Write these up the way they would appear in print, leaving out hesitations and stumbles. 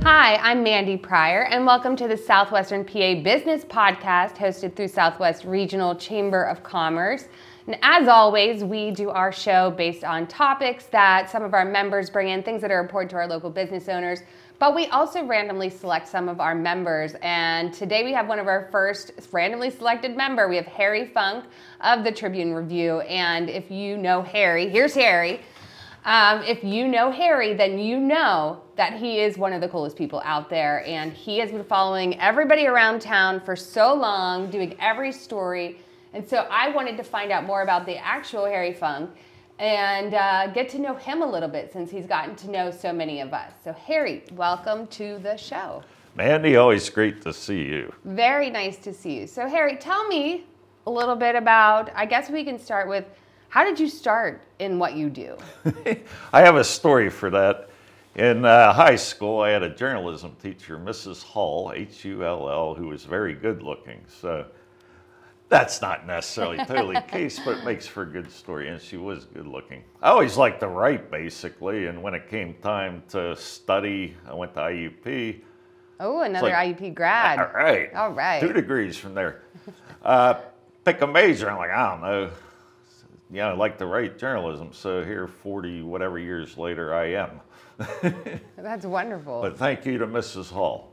Hi, I'm Mandy Pryor, and welcome to the Southwestern PA Business Podcast hosted through Southwest Regional Chamber of Commerce. And as always, we do our show based on topics that some of our members bring in, things that are important to our local business owners, but we also randomly select some of our members. And today we have one of our first randomly selected member. We have Harry Funk of the Tribune Review. And if you know Harry, here's Harry. If you know Harry, then you know that he is one of the coolest people out there, and he has been following everybody around town for so long, doing every story. And so I wanted to find out more about the actual Harry Funk and get to know him a little bit, since he's gotten to know so many of us. So Harry, welcome to the show. Mandy, always great to see you. Very nice to see you. So Harry, tell me a little bit about, I guess we can start with, how did you start in what you do? I have a story for that. In high school, I had a journalism teacher, Mrs. Hull, H-U-L-L, who was very good looking. So that's not necessarily totally the case, but it makes for a good story, and she was good looking. I always liked to write, basically, and when it came time to study, I went to IUP. Oh, another IUP grad. All right. All right. 2 degrees from there. Pick a major. I'm like, I don't know. Yeah, I like to write journalism, so here 40 whatever years later I am. That's wonderful. But thank you to Mrs. Hall.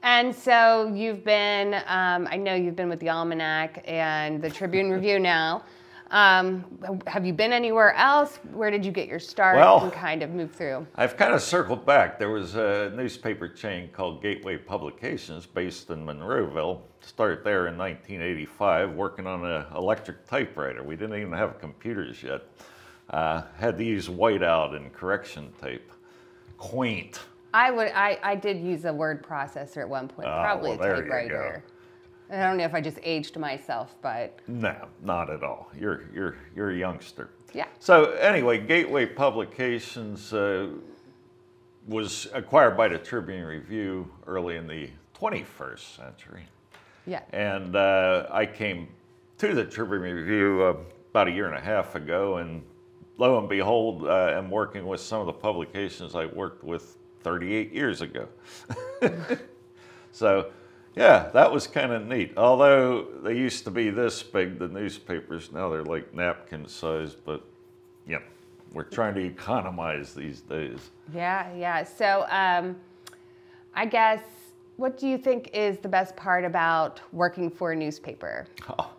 And so you've been, I know you've been with the Almanac and the Tribune Review now. Have you been anywhere else? Where did you get your start and kind of move through? I've kind of circled back. There was a newspaper chain called Gateway Publications based in Monroeville. Started there in 1985, working on an electric typewriter. We didn't even have computers yet. Had to use whiteout and correction tape. Quaint. I did use a word processor at one point, probably a typewriter. I don't know if I just aged myself, but no, not at all. You're a youngster. Yeah. So anyway, Gateway Publications was acquired by the Tribune Review early in the 21st century. Yeah. And I came to the Tribune Review about 1.5 years ago, and lo and behold, I'm working with some of the publications I worked with 38 years ago. So. Yeah, that was kind of neat. Although they used to be this big, the newspapers, now they're like napkin size, but yeah, we're trying to economize these days. Yeah. So I guess, what do you think is the best part about working for a newspaper? Oh,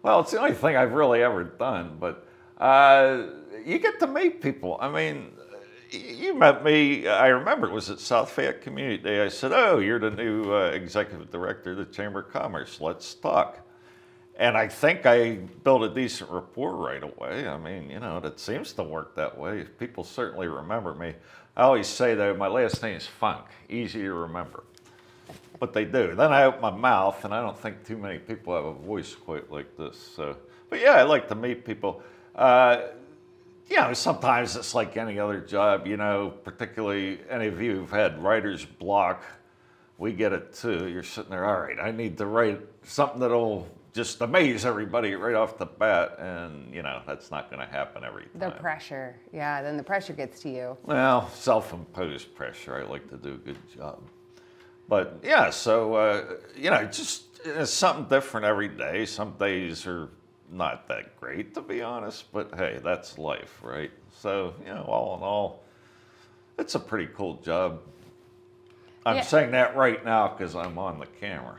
well, it's the only thing I've really ever done, but you get to meet people. I mean, you met me, I remember it was at South Fayette Community Day. I said, oh, you're the new executive director of the Chamber of Commerce. Let's talk. And I think I built a decent rapport right away. I mean, you know, it seems to work that way. People certainly remember me. I always say, though, my last name is Funk, easy to remember. But they do. Then I open my mouth, and I don't think too many people have a voice quite like this. So, but yeah, I like to meet people. You know, sometimes it's like any other job, you know, particularly any of you who've had writer's block, we get it too. You're sitting there, all right, I need to write something that'll just amaze everybody right off the bat, and, you know, that's not going to happen every time. The pressure, yeah, then the pressure gets to you. Well, self-imposed pressure. I like to do a good job. But, yeah, so, you know, just it's something different every day. Some days are not that great, to be honest, but hey, that's life, right? So, you know, all in all, it's a pretty cool job. I'm saying that right now because I'm on the camera.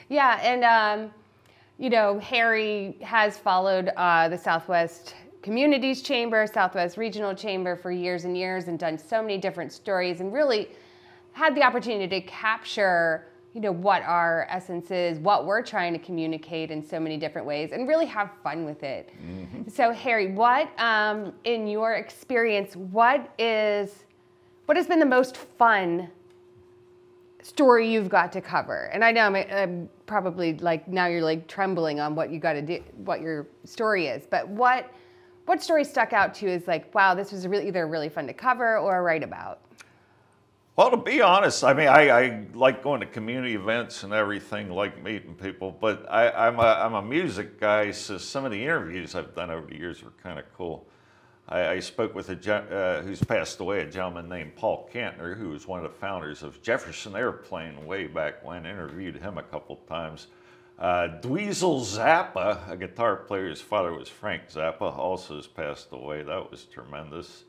Yeah, and, you know, Harry has followed the Southwest Communities Chamber, Southwest Regional Chamber for years and years, and done so many different stories, and really had the opportunity to capture, you know, what our essence is, what we're trying to communicate in so many different ways, and really have fun with it. Mm-hmm. So Harry, what, in your experience, what has been the most fun story you've got to cover? And I know I'm probably like, now you're like trembling on what you got to do, what your story is, but what story stuck out to you as like, wow, this was really either really fun to cover or write about? Well, to be honest, I mean, I like going to community events and everything, like meeting people, but I'm a music guy, so some of the interviews I've done over the years were kind of cool. I spoke with who's passed away, a gentleman named Paul Kantner, who was one of the founders of Jefferson Airplane way back when. Interviewed him a couple times. Dweezil Zappa, a guitar player, his father was Frank Zappa, also has passed away. That was tremendous.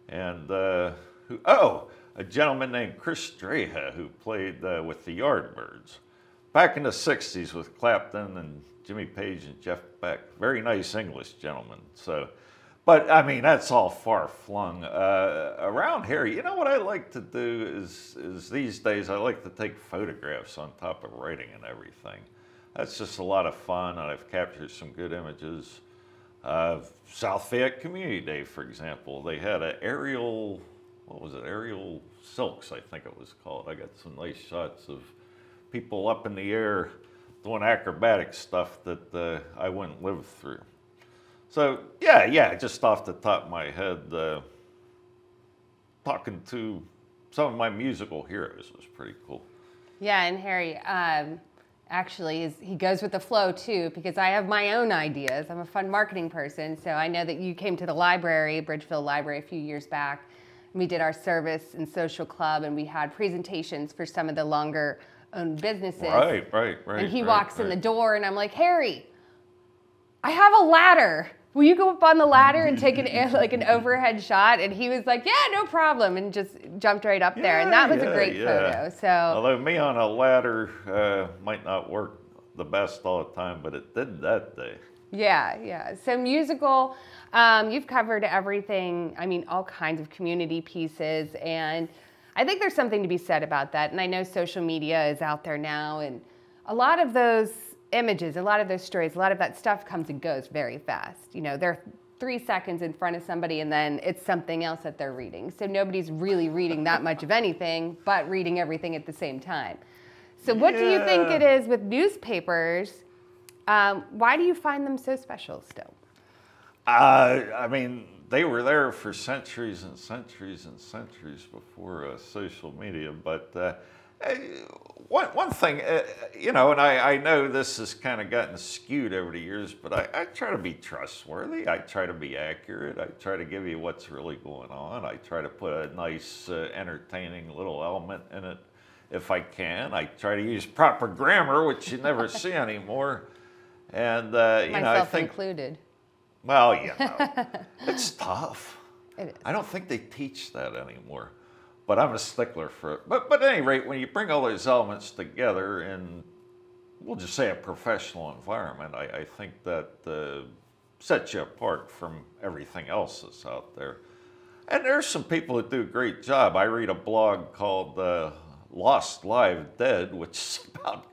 And a gentleman named Chris Dreja, who played with the Yardbirds back in the 60s with Clapton and Jimmy Page and Jeff Beck. Very nice English gentleman. So, but I mean, that's all far flung. Around here, you know what I like to do is these days I like to take photographs on top of writing and everything. That's just a lot of fun, and I've captured some good images. South Fayette Community Day, for example, they had an aerial, what was it, aerial silks, I think it was called. I got some nice shots of people up in the air doing acrobatic stuff that I wouldn't live through. So, yeah, just off the top of my head, talking to some of my musical heroes was pretty cool. Yeah, and Harry, actually, he goes with the flow too, because I have my own ideas. I'm a fun marketing person, so I know that you came to the library, Bridgeville Library, a few years back. And we did our service and social club, and we had presentations for some of the longer owned businesses. Right. And he walks in the door, and I'm like, Harry, I have a ladder. Will you go up on the ladder and take an overhead shot? And he was like, yeah, no problem, and just jumped right up there. And that was a great photo. So, although me on a ladder might not work the best all the time, but it did that day. Yeah. So musical, you've covered everything. I mean, all kinds of community pieces. And I think there's something to be said about that. And I know social media is out there now. And a lot of those images, a lot of those stories, a lot of that stuff comes and goes very fast. You know, they're 3 seconds in front of somebody and then it's something else that they're reading. So nobody's really reading that much of anything, but reading everything at the same time. So what do you think it is with newspapers? Why do you find them so special still? I mean, they were there for centuries and centuries and centuries before social media, but one thing, you know, and I know this has kind of gotten skewed over the years, but I try to be trustworthy. I try to be accurate. I try to give you what's really going on. I try to put a nice, entertaining little element in it if I can. I try to use proper grammar, which you never see anymore. And, you know, I think... included. Well, you know, it's tough. It is. I don't think they teach that anymore. But I'm a stickler for it. But at any rate, when you bring all those elements together in, we'll just say, a professional environment, I think that sets you apart from everything else that's out there. And there's some people that do a great job. I read a blog called Lost Live Dead, which is about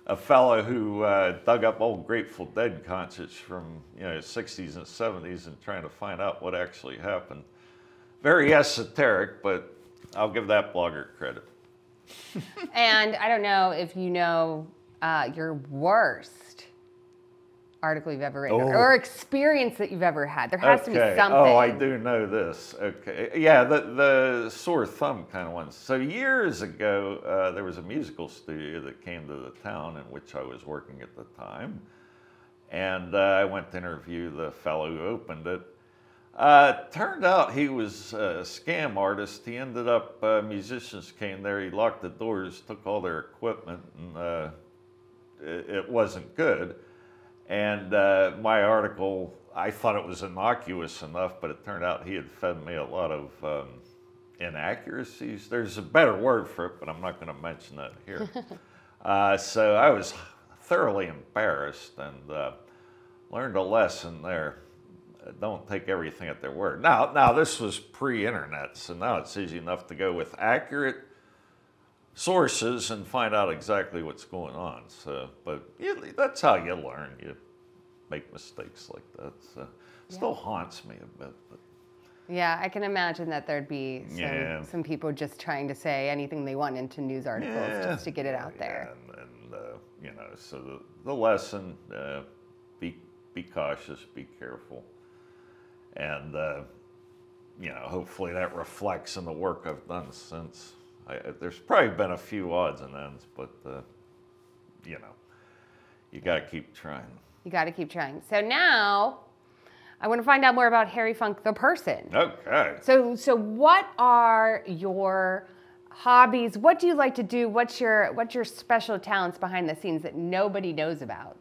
a fellow who dug up old Grateful Dead concerts from, you know, 60s and 70s and trying to find out what actually happened. Very esoteric, but I'll give that blogger credit. And I don't know if you know your worst article you've ever written or experience that you've ever had. There has to be something. Oh, I do know this. Okay. Yeah, the sore thumb kind of ones. So years ago, there was a musical studio that came to the town in which I was working at the time. And I went to interview the fellow who opened it. Turned out he was a scam artist. He ended up, musicians came there, he locked the doors, took all their equipment, and it wasn't good. And my article, I thought it was innocuous enough, but it turned out he had fed me a lot of inaccuracies. There's a better word for it, but I'm not going to mention that here. So I was thoroughly embarrassed and learned a lesson there. Don't take everything at their word. Now this was pre-internet, so now it's easy enough to go with accurate sources and find out exactly what's going on. So, but that's how you learn. You make mistakes like that. So, still haunts me a bit. But. Yeah, I can imagine that there'd be some people just trying to say anything they want into news articles just to get it out there. And you know, so the lesson: be cautious, be careful. And, you know, hopefully that reflects in the work I've done since. There's probably been a few odds and ends, but you know, you got to keep trying. You got to keep trying. So now, I want to find out more about Harry Funk, the person. Okay. So what are your hobbies? What do you like to do? What's your special talents behind the scenes that nobody knows about?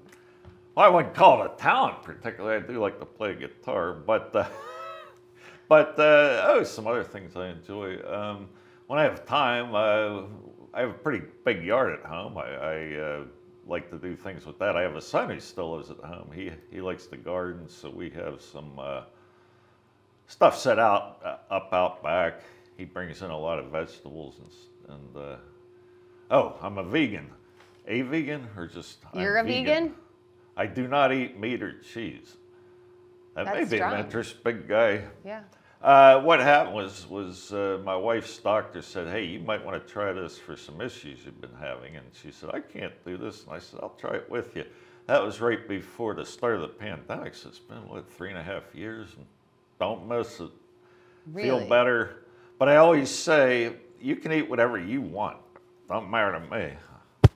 Well, I wouldn't call it a talent particularly. I do like to play guitar, but some other things I enjoy. When I have time, I have a pretty big yard at home. I like to do things with that. I have a son who still lives at home. He likes to garden, so we have some stuff set out out back. He brings in a lot of vegetables and I'm a vegan. A vegan or just You're I'm a vegan? I do not eat meat or cheese. That may be an interest, big guy. Yeah. What happened was my wife's doctor said, hey, you might want to try this for some issues you've been having. And she said, I can't do this. And I said, I'll try it with you. That was right before the start of the pandemic. So it's been, 3.5 years? And don't miss it. Really? Feel better. But I always say, you can eat whatever you want. Don't matter to me.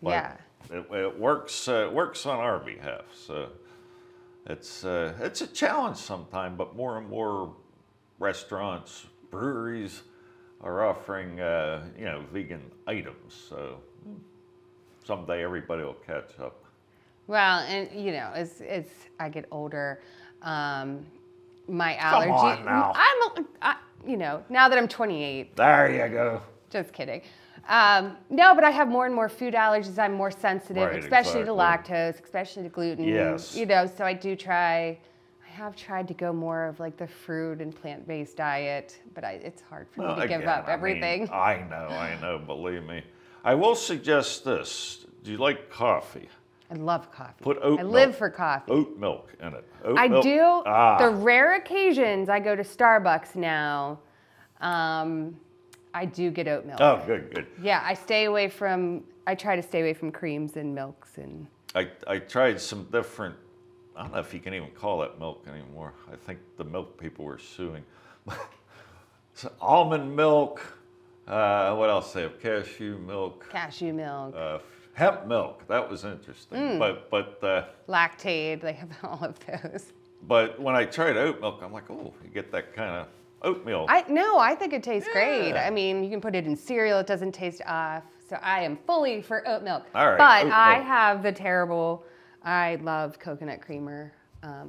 But yeah. It works on our behalf. So it's a challenge sometimes, but more and more restaurants, breweries are offering, vegan items. So someday everybody will catch up. Well, and as I get older, my allergy. Come on now. Now that I'm 28. There you go. Just kidding. No, but I have more and more food allergies. I'm more sensitive, Right, especially to exactly. lactose, especially to gluten. Yes. So I have tried to go more of like the fruit and plant-based diet, but it's hard for me to give up everything. I know, believe me. I will suggest this. Do you like coffee? I love coffee. Put oat I milk. live for coffee. Oat milk in it. I do. Ah. The rare occasions I go to Starbucks now, I do get oat milk. Oh, good. Yeah, I try to stay away from creams and milks and. I tried some different, I don't know if you can even call it milk anymore. I think the milk people were suing. So almond milk, what else they have? Cashew milk. Cashew milk. Hemp milk, that was interesting. But Lactate, they have all of those. But when I tried oat milk, I'm like, oh, you get that kind of oatmeal. I think it tastes great. Yeah. I mean, you can put it in cereal, it doesn't taste off. So I am fully for oat milk. All right, but oat I milk. have I love coconut creamer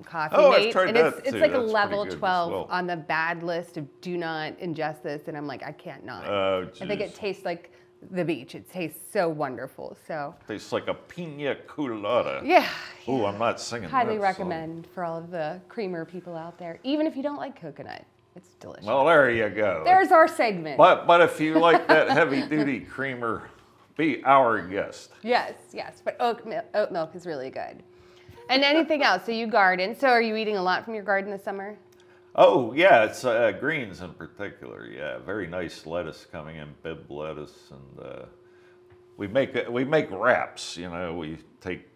coffee. Oh, mate. I've tried and that it's too. like a That's level pretty good as 12 well. on the bad list of do not ingest this. And I'm like, I can't not. Oh, I think it geez. tastes like the beach. It tastes so wonderful. So Tastes like a pina colada. yeah. Ooh, I'm not singing Highly that recommend for all of the creamer people out there, even if you don't like coconut. It's delicious. Song. Well, there you go. There's our segment. But if you like that heavy duty creamer, be our guest. Yes. But oat milk is really good. And anything else? So you garden. So are you eating a lot from your garden this summer? Oh yeah, it's greens in particular. Yeah, very nice lettuce coming in, Bibb lettuce, and we make wraps. We take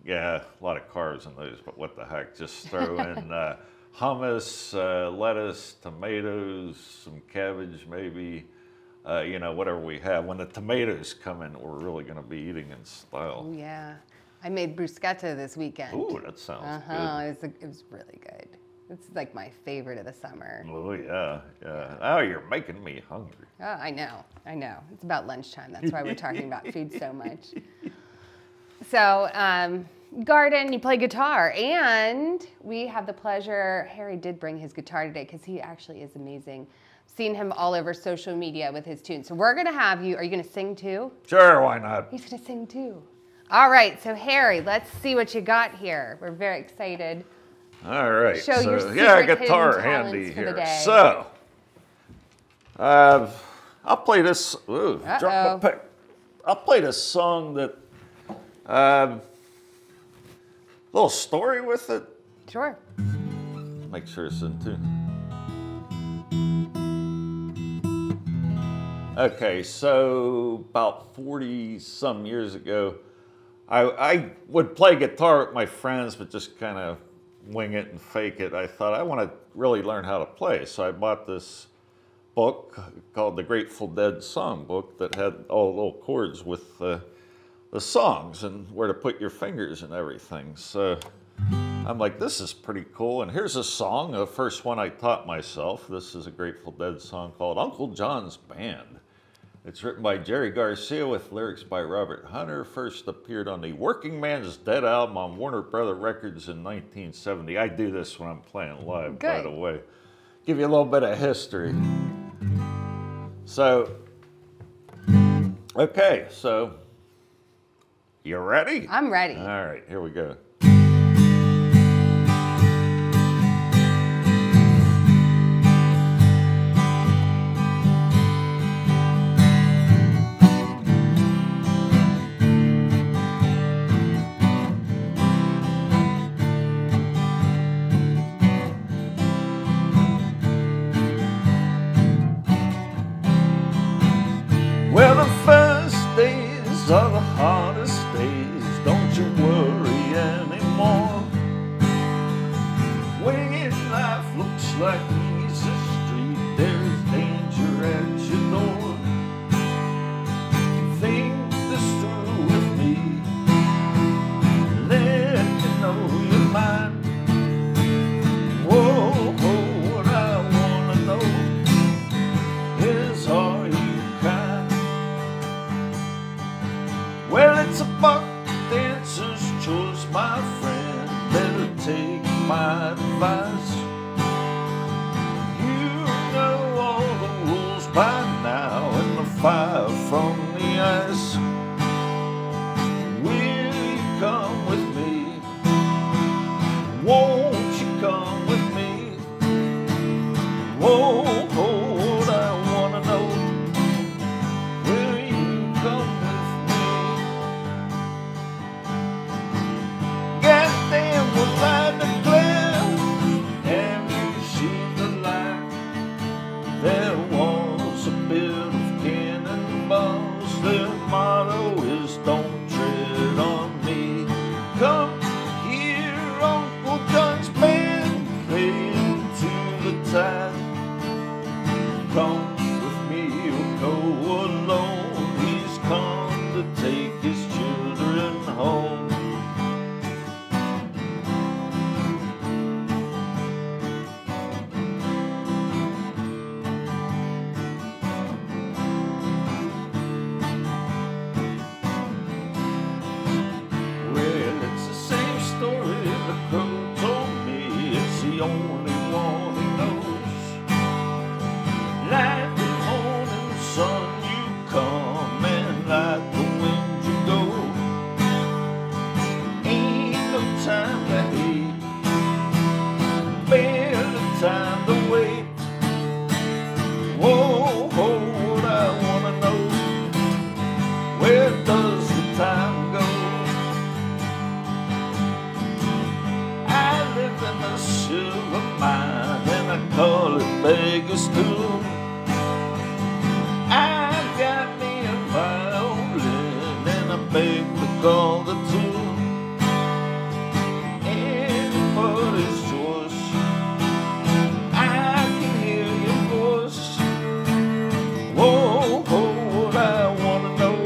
a lot of carbs in those, but what the heck? Just throw in hummus, lettuce, tomatoes, some cabbage, maybe. Whatever we have. When the tomatoes come in, we're really going to be eating in style. Oh, yeah. I made bruschetta this weekend. Ooh, that sounds good. It was really good. It's like my favorite of the summer. Oh yeah. Now you're making me hungry. Oh, I know. It's about lunchtime. That's why we're talking about food so much. So, garden, you play guitar, and we have the pleasure, Harry did bring his guitar today because he actually is amazing. Seen him all over social media with his tunes. So we're gonna have you, are you gonna sing too? Sure, why not? He's gonna sing too. All right, so Harry, let's see what you got here. We're very excited. All right. Show your secret guitar hidden handy talents for the here. day. So, I'll play this. Ooh, drop my pick. I'll play this song that, little story with it. Sure. Make sure it's in tune. Okay, so about 40 some years ago, I would play guitar with my friends, but just kind of wing it and fake it. I thought I want to really learn how to play, so I bought this book called the Grateful Dead Songbook that had all the little chords with the songs and where to put your fingers and everything. So I'm like, this is pretty cool. And here's a song, the first one I taught myself. This is a Grateful Dead song called Uncle John's Band. It's written by Jerry Garcia with lyrics by Robert Hunter. First appeared on the Working Man's Dead album on Warner Brother Records in 1970. I do this when I'm playing live, by the way. Give you a little bit of history. So, okay, so you ready? I'm ready. All right, here we go. Well, the first days are the hardest days, don't you worry anymore. When life looks like easy street, there's danger at your door. Think this through with me, let me know your mind. Whoa, what I wanna know is, are you kind? Well, it's a buck dancer's choice, my friend. Better take my advice. You know all the rules by now, and the fire from the ice. Will you come with me? Won't you come with me? Whoa, what I wanna know, will you come with me? Goddamn, will I declare, have you seen the light? There was a bit of cannonballs, their motto is don't tread on me. Come here, Uncle John's band, play into the tide. Come with me or go alone, he's come to take his children home. Well, it's the same story the crow told me, it's the only one he knows. Like the morning sun you come, and like the wind you go. Ain't no time to hate, barely time to wait. Whoa, what I wanna know, where does the time go? I live in a silver mine, and I call it Vegas too. I've got me a violin, and I beg to call the tune. Anybody's choice, I can hear your voice. Whoa, what I wanna know,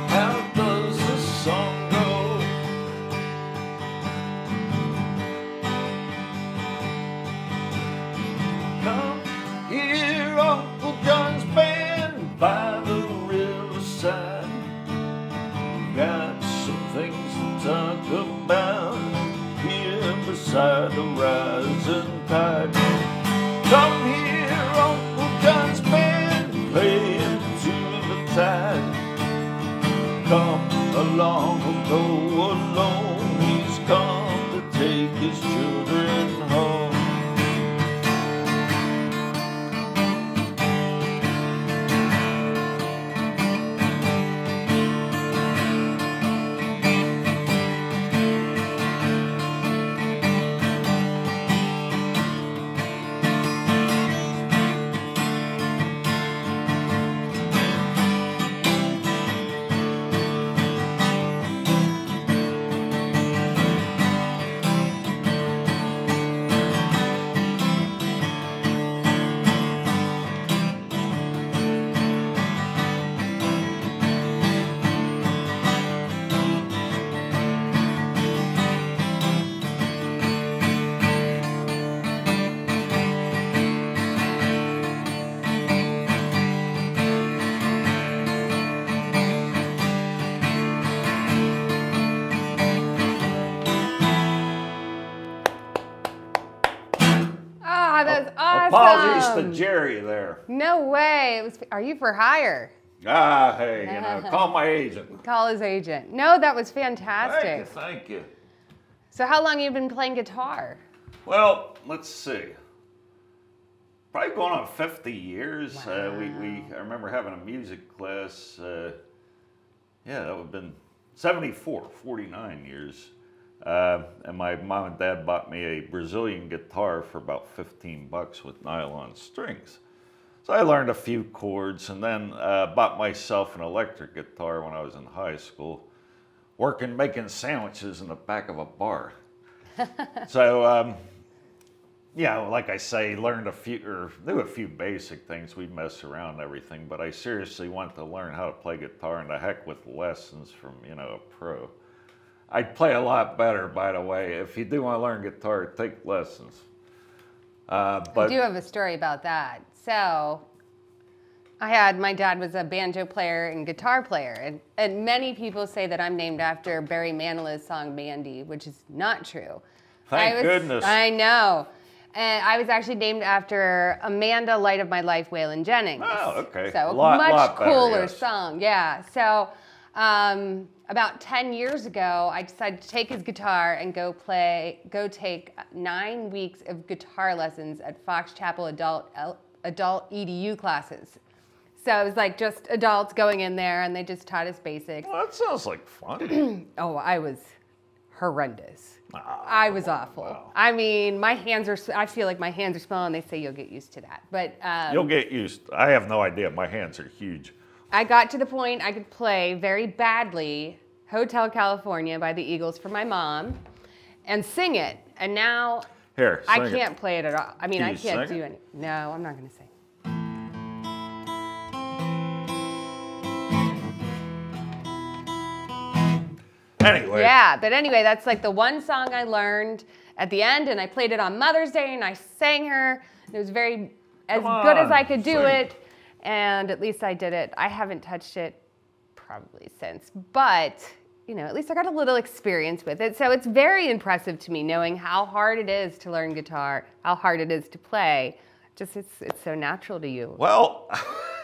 how does this song go? Come here, Uncle John's band, by the riverside. Got some things to talk about here beside the rising tide. Come here, Uncle John's band, play into the tide. Come along or go alone, he's come to take his children home. close to Jerry there. No way. Are you for hire? Hey, call my agent. Call his agent. No, that was fantastic. Thank you. So how long have you been playing guitar? Well, let's see. Probably going on 50 years. Wow. I remember having a music class. That would have been 74, 49 years. And my mom and dad bought me a Brazilian guitar for about $15 with nylon strings. So I learned a few chords and then bought myself an electric guitar when I was in high school, making sandwiches in the back of a bar. So, like I say, knew a few basic things. We'd mess around and everything, but I seriously wanted to learn how to play guitar, and the heck with lessons from, a pro. I'd play a lot better, by the way. If you do want to learn guitar, take lessons. But I do have a story about that. So my dad was a banjo player and guitar player, and many people say that I'm named after Barry Manilow's song Mandy, which is not true. Thank goodness. I know. And I was actually named after Amanda Light of My Life, Waylon Jennings. Oh, okay. So lot much better, cooler yes. song, yeah. So about 10 years ago, I decided to take his guitar and go take 9 weeks of guitar lessons at Fox Chapel adult EDU classes. So it was like just adults going in there, and they just taught us basics. Well, that sounds like fun. Oh, I was horrendous. Oh, I was awful. wow. I mean, I feel like my hands are small, and they say you'll get used to that. But You'll get used. I have no idea. My hands are huge. I got to the point I could play very badly Hotel California by the Eagles for my mom and sing it. And now I can't play it at all. I mean, I can't do any. No, I'm not going to sing. Anyway. Yeah, but anyway, that's like the one song I learned at the end, and I played it on Mother's Day, and I sang her. It was good as I could do it, and at least I did it. I haven't touched it probably since, but at least I got a little experience with it. So it's very impressive to me knowing how hard it is to learn guitar, how hard it is to play. Just it's so natural to you. Well,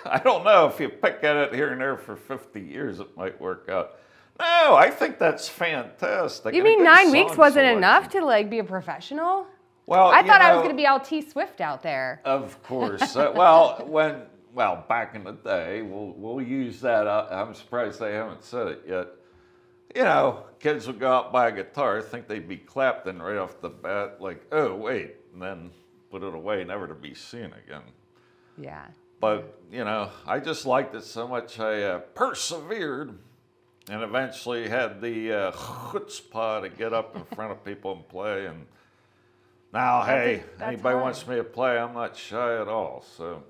I don't know. If you pick at it here and there for 50 years, it might work out. No, I think that's fantastic. You mean 9 weeks wasn't enough to be a professional? Well, I thought I was going to be all T Swift out there. Of course. Back in the day, we'll use that. I'm surprised they haven't said it yet. Kids would go out and buy a guitar, think they'd be Clapton right off the bat, like, oh, wait, and then put it away, never to be seen again. Yeah. But, I just liked it so much I persevered and eventually had the chutzpah to get up in front of people and play. And now, hey, anybody wants me to play, I'm not shy at all. So.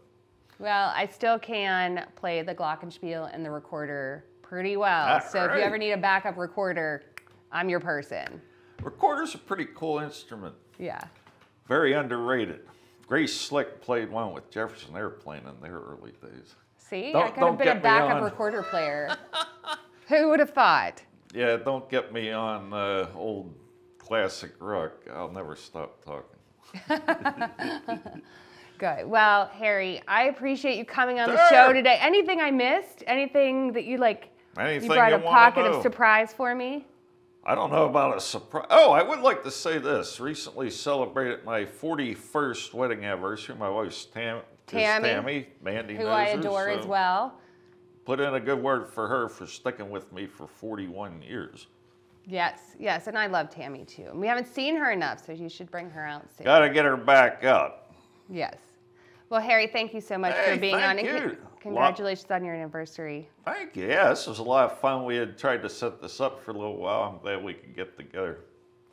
Well, I still can play the glockenspiel and the recorder pretty well. So if you ever need a backup recorder, I'm your person. Recorder's a pretty cool instrument. Yeah. Very underrated. Grace Slick played one with Jefferson Airplane in their early days. See, I could have been a backup recorder player. Who would have thought? Yeah, don't get me on old classic rock. I'll never stop talking. Good. Well, Harry, I appreciate you coming on the show today. Anything I missed? Anything that you Anything you brought you a wanna pocket know? of surprise for me? I don't know about a surprise. Oh, I would like to say this. Recently celebrated my 41st wedding anniversary. My wife's Tammy, Mandy who knows I her, adore so as well. Put in a good word for her for sticking with me for 41 years. Yes, and I love Tammy too. And we haven't seen her enough, so you should bring her out soon. Got to get her back out. Yes. Well, Harry, thank you so much for being on. You. Congratulations on your anniversary. Thank you. Yeah, this was a lot of fun. We had tried to set this up for a little while. I'm glad we could get together.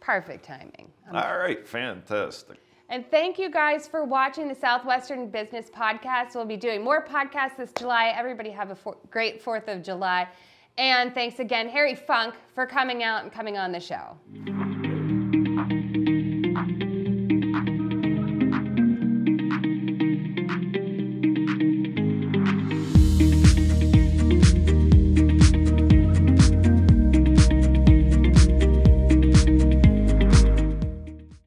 Perfect timing. All right, fantastic. And thank you guys for watching the Southwestern Business Podcast. We'll be doing more podcasts this July. Everybody have a great 4th of July. And thanks again, Harry Funk, for coming out and coming on the show.